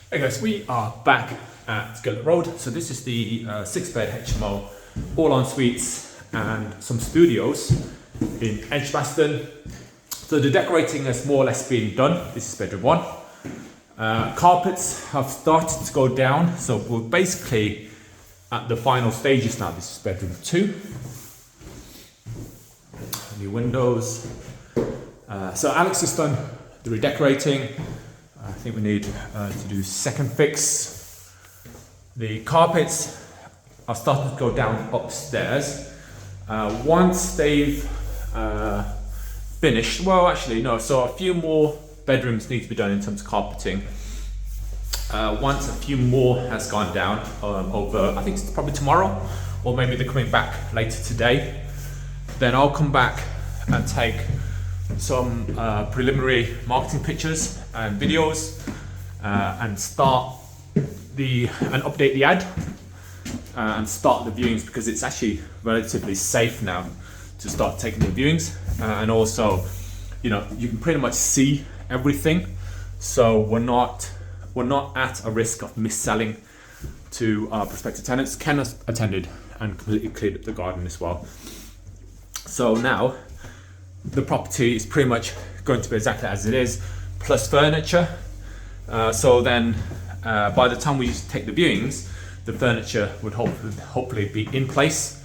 Hey guys, we are back at Skillet Road. So this is the 6-bed HMO, all en suites and some studios in Edgbaston. So the decorating has more or less been done. This is bedroom 1. Carpets have started to go down, so we're basically at the final stages now. This is bedroom 2. New windows. So Alex has done the redecorating. I think we need to do second fix. The carpets are starting to go down upstairs. Once they've finished, well actually no, so a few more bedrooms need to be done in terms of carpeting. Once a few more has gone down over, I think it's probably tomorrow, or maybe they're coming back later today, then I'll come back and take some preliminary marketing pictures and videos and update the ad and start the viewings, because it's actually relatively safe now to start taking the viewings, and also you can pretty much see everything, so we're not at a risk of mis-selling to our prospective tenants. Ken has attended and completely cleared up the garden as well. So now the property is pretty much going to be exactly as it is, plus furniture. So then by the time we take the viewings, the furniture would hopefully be in place,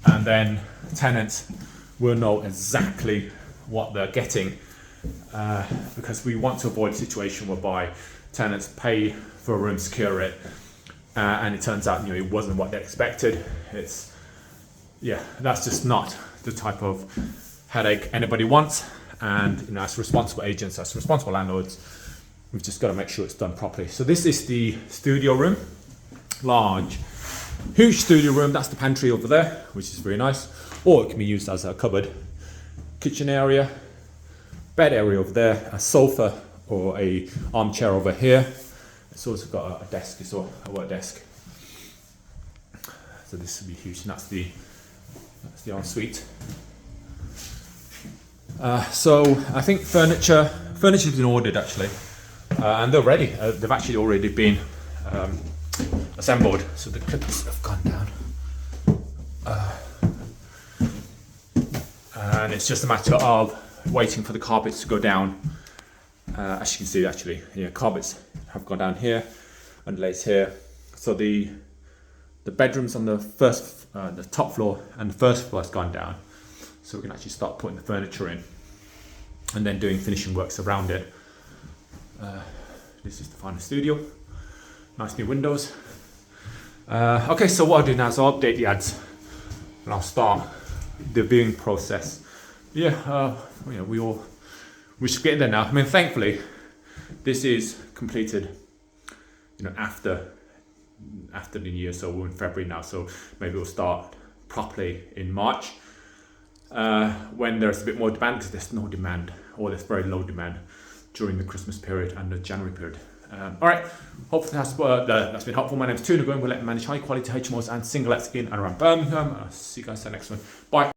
and then tenants will know exactly what they're getting, because we want to avoid a situation whereby tenants pay for a room, secure it, and it turns out it wasn't what they expected. That's just not the type of headache anybody wants, and as responsible agents, as responsible landlords, we've just got to make sure it's done properly. So this is the studio room, large, huge studio room. That's the pantry over there, which is very nice, or it can be used as a cupboard. Kitchen area, bed area over there, a sofa or a armchair over here. It's also got a desk, it's a work desk. So this will be huge, and that's the ensuite. So I think furniture's been ordered actually, and they're ready. They've actually already been assembled. So the clips have gone down, and it's just a matter of waiting for the carpets to go down. As you can see, actually, carpets have gone down here, underlays here. So the bedrooms on the top floor and the first floor has gone down. So we can actually start putting the furniture in and then doing finishing works around it. This is the final studio. Nice new windows. Okay, so what I'll do now is I'll update the ads and I'll start the viewing process. We should get in there now. I mean, thankfully, this is completed, after the new year. So we're in February now. So maybe we'll start properly in March, when there's a bit more demand, because there's no demand, or there's very low demand during the Christmas period and the January period. All right, hopefully that's been helpful. My name is Nguyen. We'll manage high quality HMOs and single lets in and around Birmingham. I'll see you guys in the next one. Bye.